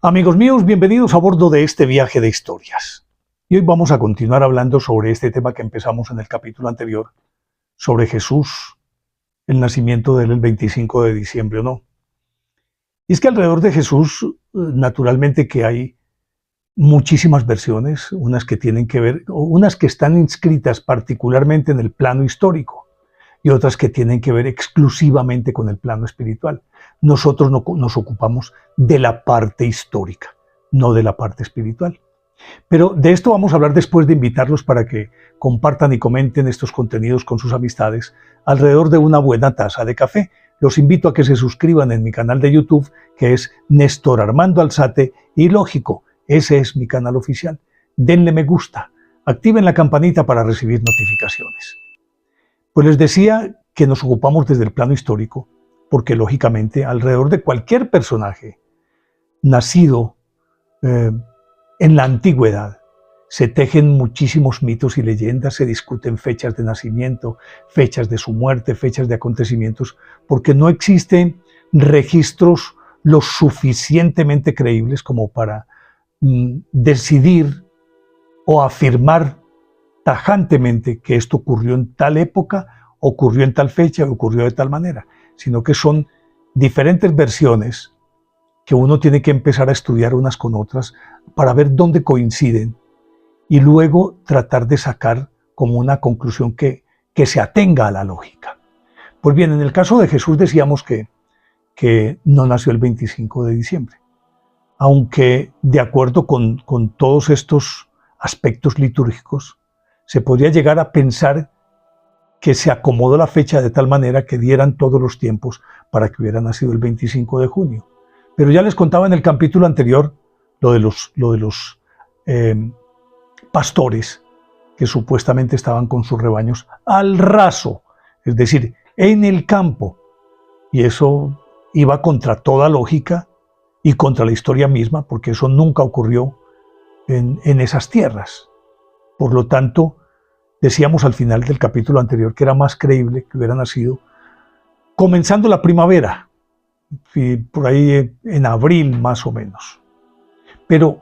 Amigos míos, bienvenidos a bordo de este viaje de historias. Y hoy vamos a continuar hablando sobre este tema que empezamos en el capítulo anterior, sobre Jesús, el nacimiento de él el 25 de diciembre o no. Y es que alrededor de Jesús, naturalmente que hay muchísimas versiones, unas que tienen que ver, unas que están inscritas particularmente en el plano histórico y otras que tienen que ver exclusivamente con el plano espiritual. Nosotros nos ocupamos de la parte histórica, no de la parte espiritual. Pero de esto vamos a hablar después de invitarlos para que compartan y comenten estos contenidos con sus amistades alrededor de una buena taza de café. Los invito a que se suscriban en mi canal de YouTube, que es Néstor Armando Alzate, y lógico, ese es mi canal oficial. Denle me gusta, activen la campanita para recibir notificaciones. Pues les decía que nos ocupamos desde el plano histórico, porque lógicamente alrededor de cualquier personaje nacido en la antigüedad se tejen muchísimos mitos y leyendas, se discuten fechas de nacimiento, fechas de su muerte, fechas de acontecimientos, porque no existen registros lo suficientemente creíbles como para decidir o afirmar tajantemente que esto ocurrió en tal época, ocurrió en tal fecha, ocurrió de tal manera, sino que son diferentes versiones que uno tiene que empezar a estudiar unas con otras para ver dónde coinciden y luego tratar de sacar como una conclusión que se atenga a la lógica. Pues bien, en el caso de Jesús decíamos que no nació el 25 de diciembre, aunque de acuerdo con todos estos aspectos litúrgicos, se podría llegar a pensar que se acomodó la fecha de tal manera que dieran todos los tiempos para que hubiera nacido el 25 de junio. Pero ya les contaba en el capítulo anterior lo de los pastores que supuestamente estaban con sus rebaños al raso, es decir, en el campo. Y eso iba contra toda lógica y contra la historia misma, porque eso nunca ocurrió en esas tierras. Por lo tanto, decíamos al final del capítulo anterior que era más creíble que hubiera nacido comenzando la primavera, por ahí en abril más o menos. Pero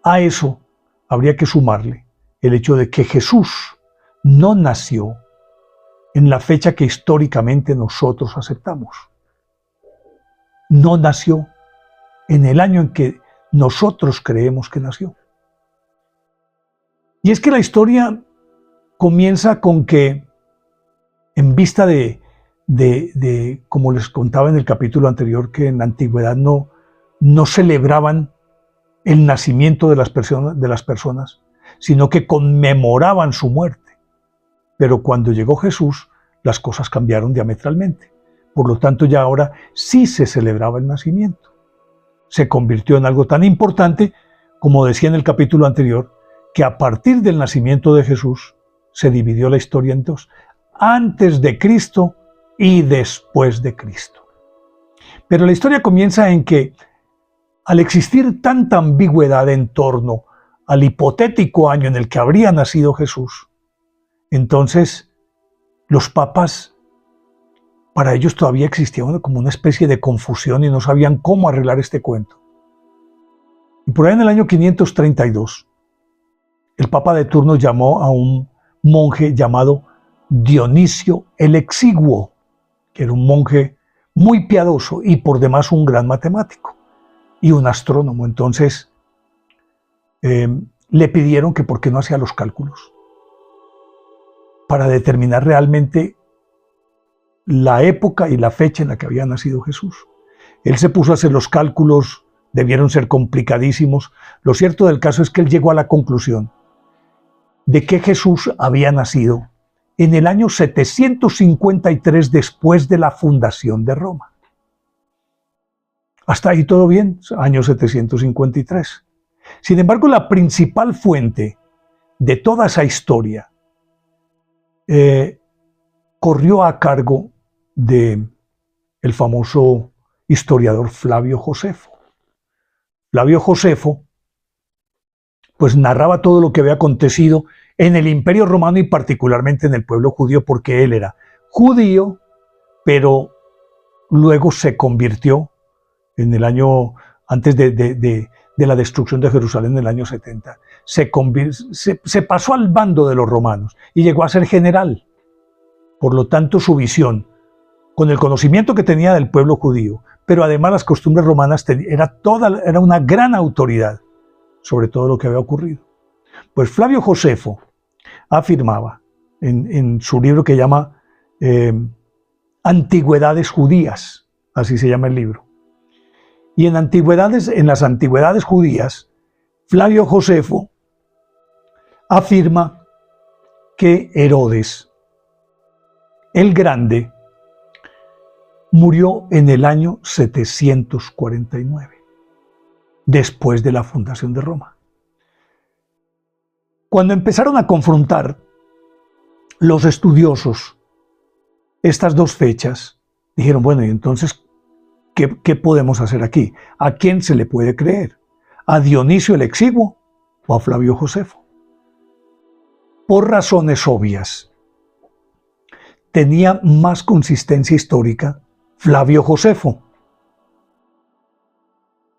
a eso habría que sumarle el hecho de que Jesús no nació en la fecha que históricamente nosotros aceptamos. No nació en el año en que nosotros creemos que nació. Y es que la historia comienza con que, en vista de como les contaba en el capítulo anterior, que en la antigüedad no celebraban el nacimiento de las personas, sino que conmemoraban su muerte. Pero cuando llegó Jesús, las cosas cambiaron diametralmente. Por lo tanto, ya ahora sí se celebraba el nacimiento. Se convirtió en algo tan importante, como decía en el capítulo anterior, que a partir del nacimiento de Jesús se dividió la historia en dos: antes de Cristo y después de Cristo. Pero la historia comienza en que, al existir tanta ambigüedad en torno al hipotético año en el que habría nacido Jesús, entonces los papas, para ellos todavía existía como una especie de confusión y no sabían cómo arreglar este cuento. Y por ahí en el año 532, el papa de turno llamó a un monje llamado Dionisio el Exiguo, que era un monje muy piadoso y por demás un gran matemático y un astrónomo. Entonces le pidieron que por qué no hacía los cálculos para determinar realmente la época y la fecha en la que había nacido Jesús. Él se puso a hacer los cálculos, debieron ser complicadísimos. Lo cierto del caso es que él llegó a la conclusión de que Jesús había nacido en el año 753 después de la fundación de Roma. Hasta ahí todo bien, año 753. Sin embargo, la principal fuente de toda esa historia corrió a cargo de el famoso historiador Flavio Josefo. Flavio Josefo pues narraba todo lo que había acontecido en el Imperio Romano y particularmente en el pueblo judío, porque él era judío, pero luego se convirtió en el año, antes de la destrucción de Jerusalén en el año 70, se pasó al bando de los romanos y llegó a ser general. Por lo tanto, su visión, con el conocimiento que tenía del pueblo judío, pero además las costumbres romanas, era una gran autoridad sobre todo lo que había ocurrido. Pues Flavio Josefo afirmaba en su libro que llama Antigüedades Judías, así se llama el libro. Y en las antigüedades judías, Flavio Josefo afirma que Herodes el Grande murió en el año 749, después de la fundación de Roma. Cuando empezaron a confrontar los estudiosos estas dos fechas, dijeron, bueno, y entonces, ¿qué podemos hacer aquí? ¿A quién se le puede creer? ¿A Dionisio el Exiguo o a Flavio Josefo? Por razones obvias, tenía más consistencia histórica Flavio Josefo.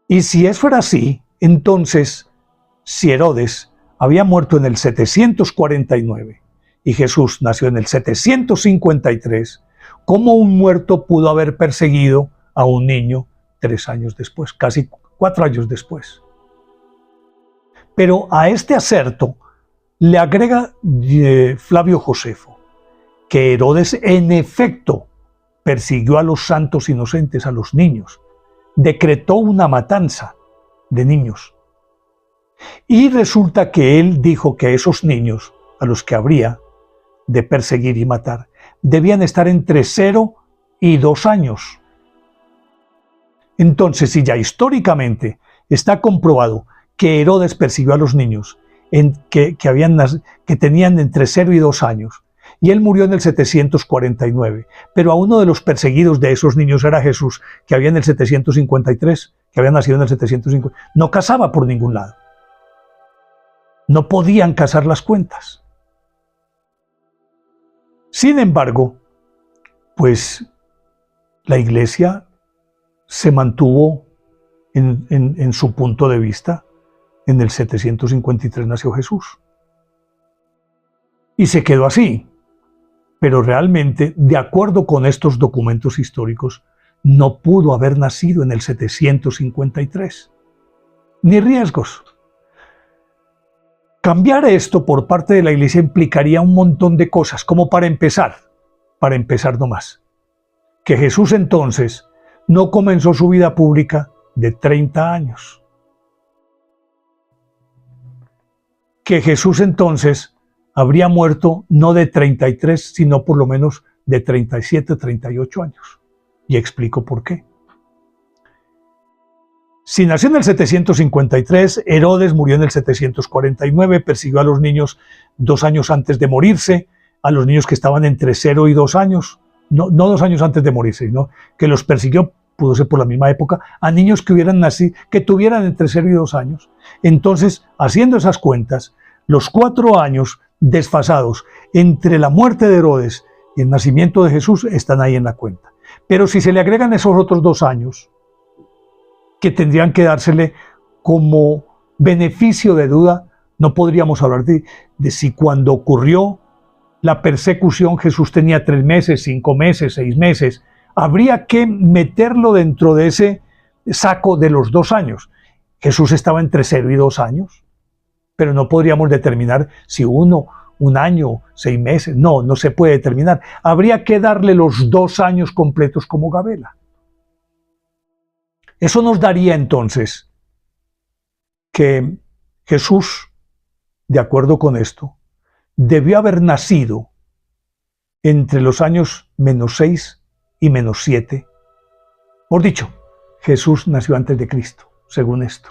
Y si eso era así, entonces, si Herodes había muerto en el 749 y Jesús nació en el 753, ¿cómo un muerto pudo haber perseguido a un niño 3 años después, casi 4 años después? Pero a este acerto le agrega Flavio Josefo que Herodes en efecto persiguió a los santos inocentes, a los niños, decretó una matanza de niños. Y resulta que él dijo que esos niños, a los que habría de perseguir y matar, debían estar entre 0 y 2 años. Entonces, si ya históricamente está comprobado que Herodes persiguió a los niños que tenían entre 0 y 2 años, y él murió en el 749, pero a uno de los perseguidos de esos niños era Jesús, que había en el 753, que había nacido en el 750, no casaba por ningún lado. No podían casar las cuentas. Sin embargo, pues la Iglesia se mantuvo en su punto de vista. En el 753 nació Jesús. Y se quedó así. Pero realmente, de acuerdo con estos documentos históricos, no pudo haber nacido en el 753. Ni riesgos. Cambiar esto por parte de la Iglesia implicaría un montón de cosas, como para empezar nomás, que Jesús entonces no comenzó su vida pública de 30 años. Que Jesús entonces habría muerto no de 33, sino por lo menos de 37, 38 años. Y explico por qué. Si nació en el 753, Herodes murió en el 749, persiguió a los niños 2 años antes de morirse, a los niños que estaban entre 0 y 2 años, no 2 años antes de morirse, sino que los persiguió, pudo ser por la misma época, a niños que hubieran nacido, que tuvieran entre 0 y 2 años. Entonces, haciendo esas cuentas, los 4 años desfasados entre la muerte de Herodes y el nacimiento de Jesús están ahí en la cuenta. Pero si se le agregan esos otros 2 años, que tendrían que dársele como beneficio de duda, no podríamos hablar de si cuando ocurrió la persecución Jesús tenía 3 meses, 5 meses, 6 meses. Habría que meterlo dentro de ese saco de los 2 años. Jesús estaba entre 0 y 2 años, pero no podríamos determinar si 1 año, 6 meses. No se puede determinar. Habría que darle los 2 años completos como gabela. Eso nos daría entonces que Jesús, de acuerdo con esto, debió haber nacido entre los años -6 y -7. Por dicho, Jesús nació antes de Cristo, según esto.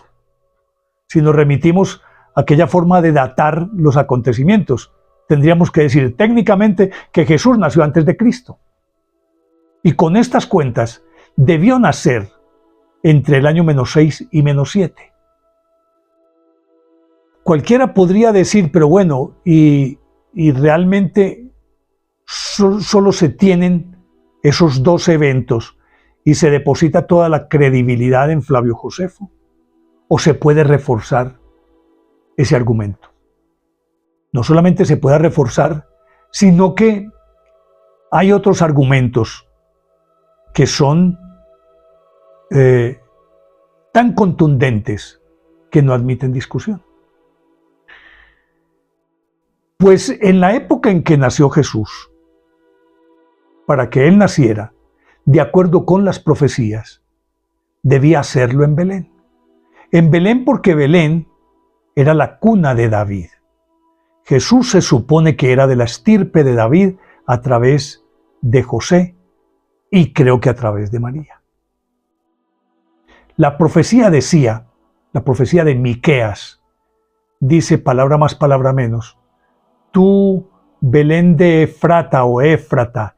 Si nos remitimos a aquella forma de datar los acontecimientos, tendríamos que decir técnicamente que Jesús nació antes de Cristo. Y con estas cuentas, debió nacer entre el año -6 y -7. Cualquiera podría decir, pero bueno, y realmente solo se tienen esos 2 eventos y se deposita toda la credibilidad en Flavio Josefo, o se puede reforzar ese argumento. No solamente se puede reforzar, sino que hay otros argumentos que son tan contundentes que no admiten discusión. Pues en la época en que nació Jesús, para que él naciera, de acuerdo con las profecías, debía hacerlo en Belén. En Belén porque Belén era la cuna de David. Jesús se supone que era de la estirpe de David a través de José y creo que a través de María. La profecía decía, la profecía de Miqueas, dice palabra más, palabra menos, tú, Belén de Efrata o Éfrata,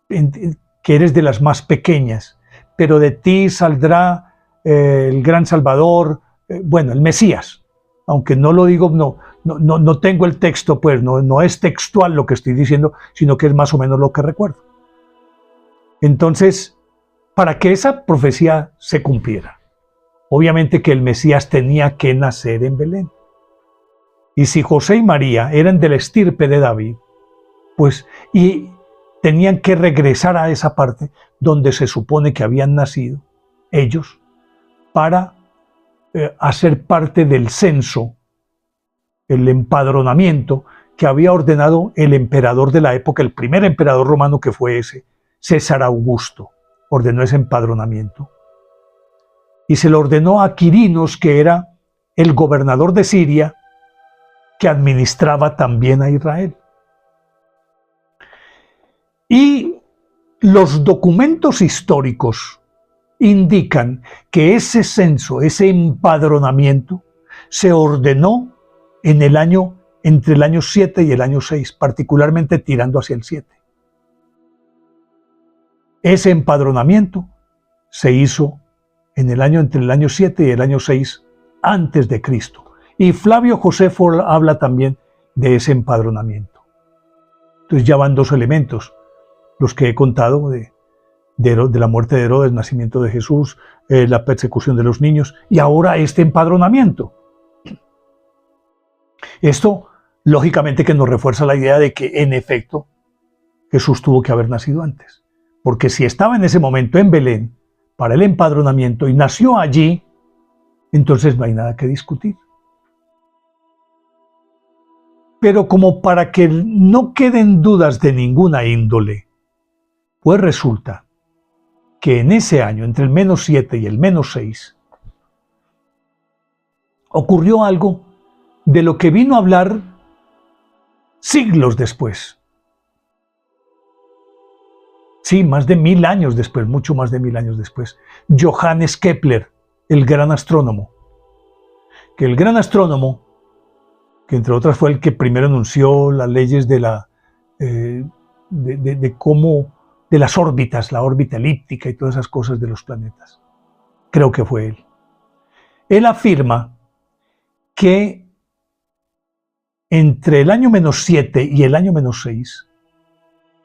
que eres de las más pequeñas, pero de ti saldrá el gran Salvador, el Mesías. Aunque no lo digo, no tengo el texto, pues no es textual lo que estoy diciendo, sino que es más o menos lo que recuerdo. Entonces, para que esa profecía se cumpliera, obviamente que el Mesías tenía que nacer en Belén. Y si José y María eran de la estirpe de David, y tenían que regresar a esa parte donde se supone que habían nacido ellos para hacer parte del censo, el empadronamiento que había ordenado el emperador de la época, el primer emperador romano que fue ese, César Augusto, ordenó ese empadronamiento. Y se lo ordenó a Quirinos, que era el gobernador de Siria, que administraba también a Israel. Y los documentos históricos indican que ese censo, ese empadronamiento, se ordenó entre el año 7 y el año 6, particularmente tirando hacia el 7. Ese empadronamiento se hizo entre el año 7 y el año 6 antes de Cristo. Y Flavio Josefo habla también de ese empadronamiento. Entonces ya van dos elementos, los que he contado de la muerte de Herodes, nacimiento de Jesús, la persecución de los niños y ahora este empadronamiento. Esto, lógicamente, que nos refuerza la idea de que, en efecto, Jesús tuvo que haber nacido antes. Porque si estaba en ese momento en Belén para el empadronamiento y nació allí, entonces no hay nada que discutir. Pero como para que no queden dudas de ninguna índole, pues resulta que en ese año, entre el -7 y el -6, ocurrió algo de lo que vino a hablar siglos después. Sí, más de 1000 años después, mucho más de 1000 años después. Johannes Kepler, el gran astrónomo. Que el gran astrónomo, que entre otras fue el que primero enunció las leyes de las órbitas, la órbita elíptica y todas esas cosas de los planetas. Creo que fue él. Él afirma que entre el año -7 y el año -6,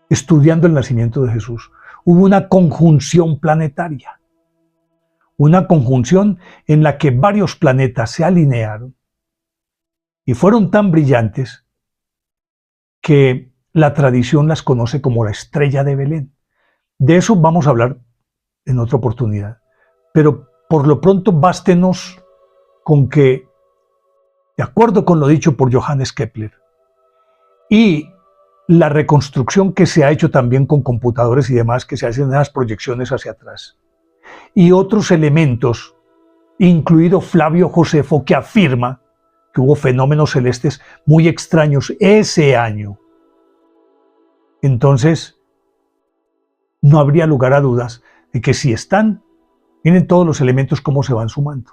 estudiando el nacimiento de Jesús, hubo una conjunción planetaria. Una conjunción en la que varios planetas se alinearon y fueron tan brillantes que la tradición las conoce como la estrella de Belén. De eso vamos a hablar en otra oportunidad. Pero por lo pronto bástenos con que, de acuerdo con lo dicho por Johannes Kepler, y la reconstrucción que se ha hecho también con computadores y demás, que se hacen las proyecciones hacia atrás, y otros elementos, incluido Flavio Josefo, que afirma que hubo fenómenos celestes muy extraños ese año. Entonces, no habría lugar a dudas de que si están, miren todos los elementos cómo se van sumando.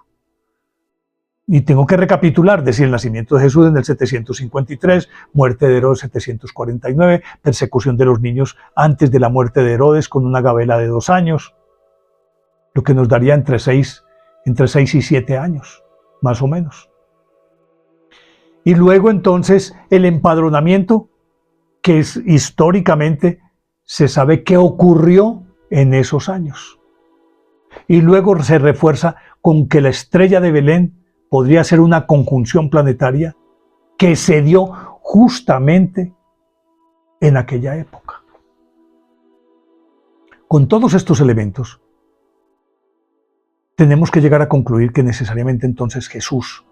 Y tengo que recapitular, decir, el nacimiento de Jesús en el 753, muerte de Herodes 749, persecución de los niños antes de la muerte de Herodes con una gabela de 2 años, lo que nos daría entre 6 y 7 años, más o menos. Y luego entonces el empadronamiento, que es históricamente se sabe qué ocurrió en esos años. Y luego se refuerza con que la estrella de Belén podría ser una conjunción planetaria que se dio justamente en aquella época. Con todos estos elementos, tenemos que llegar a concluir que necesariamente entonces Jesús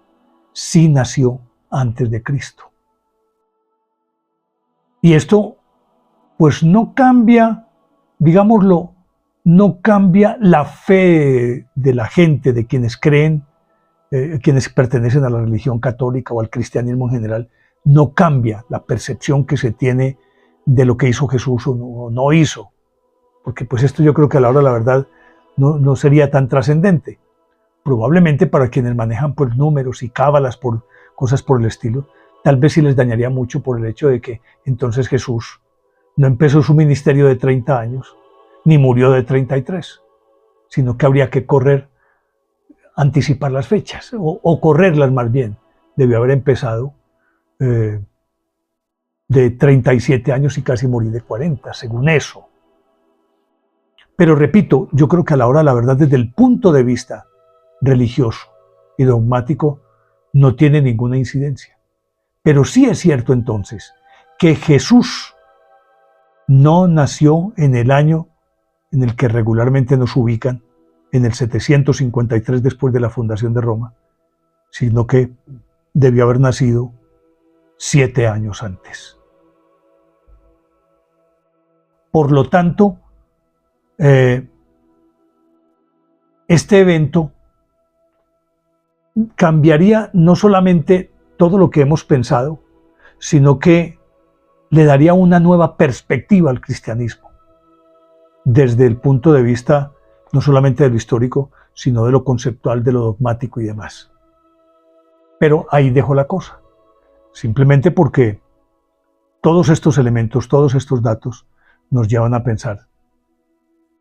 sí nació antes de Cristo. Y esto, pues no cambia, digámoslo, no cambia la fe de la gente, de quienes creen, quienes pertenecen a la religión católica o al cristianismo en general, no cambia la percepción que se tiene de lo que hizo Jesús o no hizo. Porque pues esto yo creo que a la hora de la verdad no sería tan trascendente. Probablemente para quienes manejan pues números y cábalas, por cosas por el estilo, tal vez sí les dañaría mucho por el hecho de que entonces Jesús no empezó su ministerio de 30 años, ni murió de 33, sino que habría que anticipar las fechas, o correrlas más bien. Debió haber empezado de 37 años y casi morir de 40, según eso. Pero repito, yo creo que a la hora de la verdad, desde el punto de vista religioso y dogmático, no tiene ninguna incidencia. Pero sí es cierto entonces que Jesús no nació en el año en el que regularmente nos ubican, en el 753 después de la fundación de Roma, sino que debió haber nacido 7 años antes. Por lo tanto, este evento cambiaría no solamente todo lo que hemos pensado, sino que le daría una nueva perspectiva al cristianismo, desde el punto de vista no solamente de lo histórico, sino de lo conceptual, de lo dogmático y demás. Pero ahí dejo la cosa, simplemente porque todos estos elementos, todos estos datos nos llevan a pensar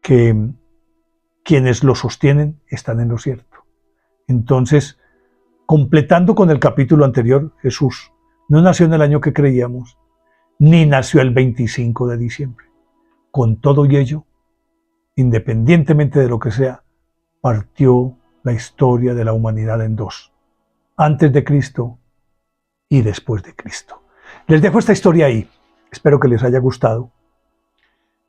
que quienes lo sostienen están en lo cierto. Entonces, completando con el capítulo anterior, Jesús no nació en el año que creíamos, ni nació el 25 de diciembre. Con todo y ello, independientemente de lo que sea, partió la historia de la humanidad en dos: antes de Cristo y después de Cristo. Les dejo esta historia ahí. Espero que les haya gustado.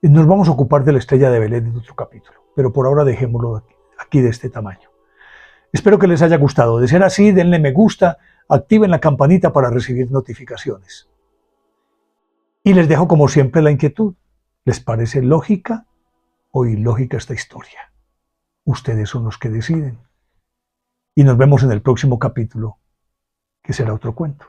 Nos vamos a ocupar de la estrella de Belén en otro capítulo, pero por ahora dejémoslo aquí de este tamaño. Espero que les haya gustado. De ser así, denle me gusta, activen la campanita para recibir notificaciones. Y les dejo como siempre la inquietud. ¿Les parece lógica o ilógica esta historia? Ustedes son los que deciden. Y nos vemos en el próximo capítulo, que será otro cuento.